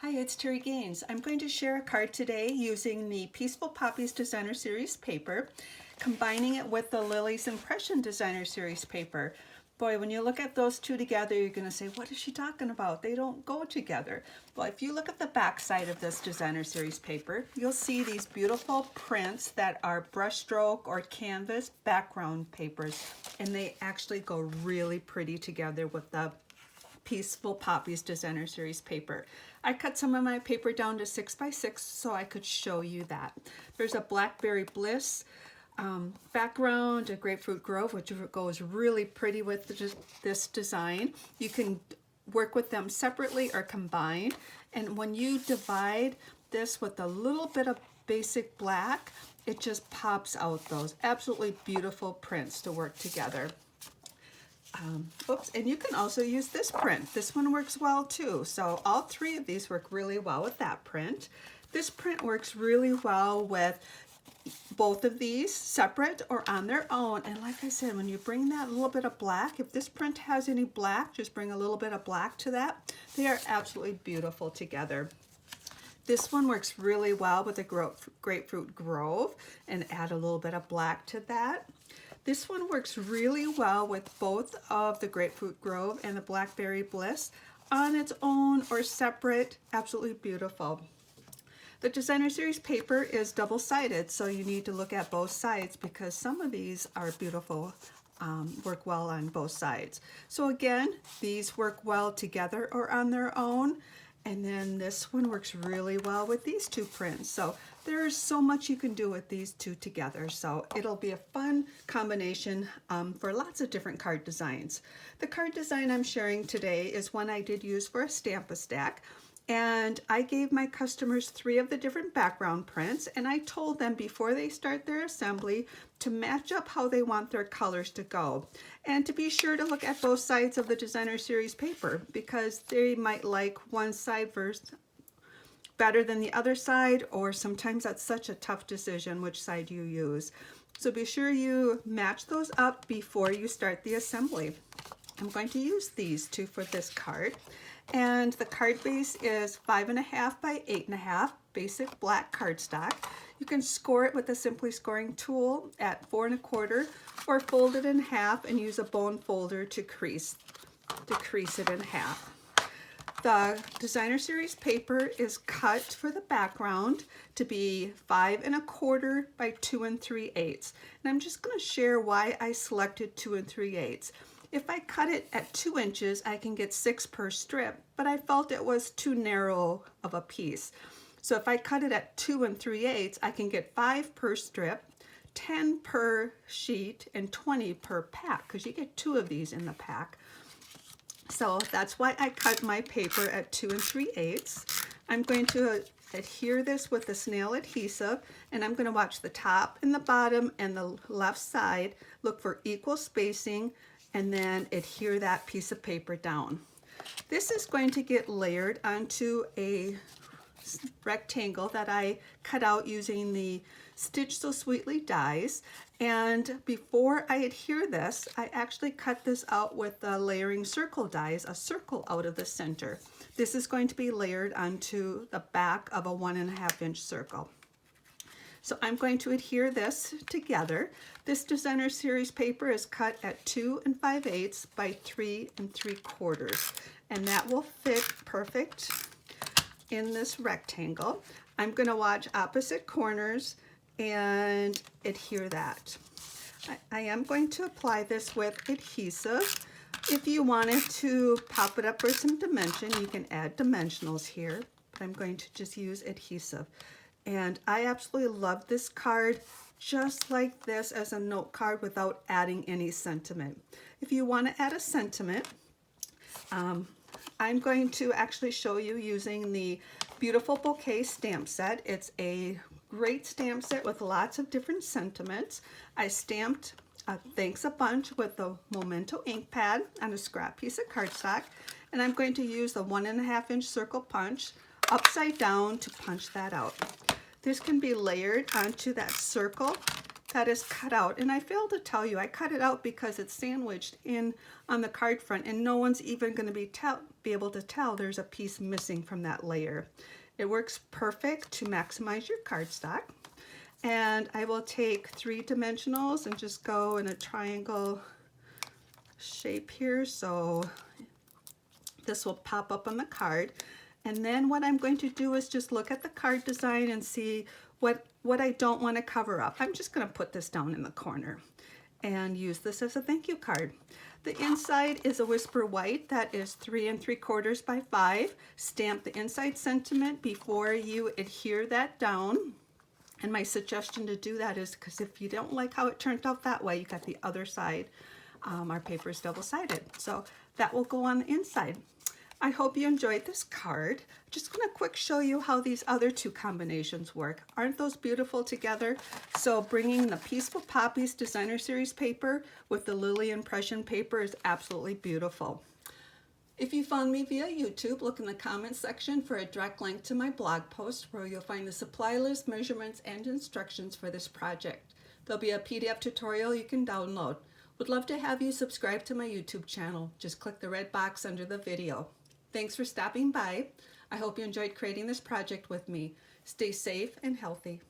Hi, it's Terri Gaines. I'm going to share a card today using the Peaceful Poppies Designer Series paper, combining it with the Lily's Impression Designer Series paper. Boy, when you look at those two together, you're going to say, what is she talking about? They don't go together. Well, if you look at the back side of this Designer Series paper, you'll see these beautiful prints that are brushstroke or canvas background papers, and they actually go really pretty together with the Peaceful Poppies Designer Series paper. I cut some of my paper down to 6x6 so I could show you that. There's a Blackberry Bliss background, a Grapefruit Grove, which goes really pretty with this design. You can work with them separately or combined. And when you divide this with a little bit of basic black, it just pops out those absolutely beautiful prints to work together. And you can also use this print. This one works well too. So all three of these work really well with that print. This print works really well with both of these separate or on their own. And like I said, when you bring that little bit of black, if this print has any black, just bring a little bit of black to that. They are absolutely beautiful together. This one works really well with the Grapefruit Grove and add a little bit of black to that. This one works really well with both of the Grapefruit Grove and the Blackberry Bliss on its own or separate. Absolutely beautiful. The Designer Series paper is double-sided, so you need to look at both sides because some of these are beautiful, work well on both sides. So again, these work well together or on their own. And then this one works really well with these two prints. So there's so much you can do with these two together. So it'll be a fun combination for lots of different card designs. The card design I'm sharing today is one I did use for a Stamp-A-Stack. And I gave my customers 3 of the different background prints, and I told them before they start their assembly to match up how they want their colors to go. And to be sure to look at both sides of the Designer Series paper because they might like one side better than the other side, or sometimes that's such a tough decision which side you use. So be sure you match those up before you start the assembly. I'm going to use these two for this card. And the card base is 5.5 by 8.5 basic black cardstock. You can score it with a Simply Scoring tool at 4 1/4 or fold it in half and use a bone folder to crease it in half. The Designer Series paper is cut for the background to be 5 1/4 by 2 3/8. And I'm just going to share why I selected 2 3/8. If I cut it at 2 inches, I can get 6 per strip, but I felt it was too narrow of a piece. So if I cut it at 2 3/8, I can get 5 per strip, 10 per sheet, and 20 per pack, because you get 2 of these in the pack. So that's why I cut my paper at 2 3/8. I'm going to adhere this with the snail adhesive, and I'm going to watch the top and the bottom and the left side, look for equal spacing, and then adhere that piece of paper down. This is going to get layered onto a rectangle that I cut out using the Stitch So Sweetly dies. And before I adhere this, I actually cut this out with the layering circle dies, a circle out of the center. This is going to be layered onto the back of a 1.5 inch circle. So I'm going to adhere this together. This Designer Series paper is cut at 2 5/8 by 3 3/4, and that will fit perfect in this rectangle. I'm going to watch opposite corners and adhere that. I am going to apply this with adhesive. If you wanted to pop it up for some dimension, you can add dimensionals here, but I'm going to just use adhesive. And I absolutely love this card just like this as a note card without adding any sentiment. If you want to add a sentiment, I'm going to actually show you using the Beautiful Bouquet stamp set. It's a great stamp set with lots of different sentiments. I stamped Thanks a Bunch with the Memento ink pad on a scrap piece of cardstock, and I'm going to use the 1.5 inch circle punch upside down to punch that out. This can be layered onto that circle that is cut out, and I failed to tell you, I cut it out because it's sandwiched in on the card front, and no one's even going to be able to tell there's a piece missing from that layer. It works perfect to maximize your cardstock. And I will take 3 dimensionals and just go in a triangle shape here, so this will pop up on the card. And then what I'm going to do is just look at the card design and see what I don't want to cover up. I'm just going to put this down in the corner and use this as a thank you card. The inside is a Whisper White that is 3 3/4 by 5. Stamp the inside sentiment before you adhere that down. And my suggestion to do that is because if you don't like how it turned out that way, you got the other side. Our paper is double-sided, so that will go on the inside. I hope you enjoyed this card. Just going to quick show you how these other 2 combinations work. Aren't those beautiful together? So bringing the Peaceful Poppies Designer Series paper with the Lily Impression paper is absolutely beautiful. If you found me via YouTube, look in the comments section for a direct link to my blog post where you'll find the supply list, measurements, and instructions for this project. There'll be a PDF tutorial you can download. Would love to have you subscribe to my YouTube channel. Just click the red box under the video. Thanks for stopping by. I hope you enjoyed creating this project with me. Stay safe and healthy.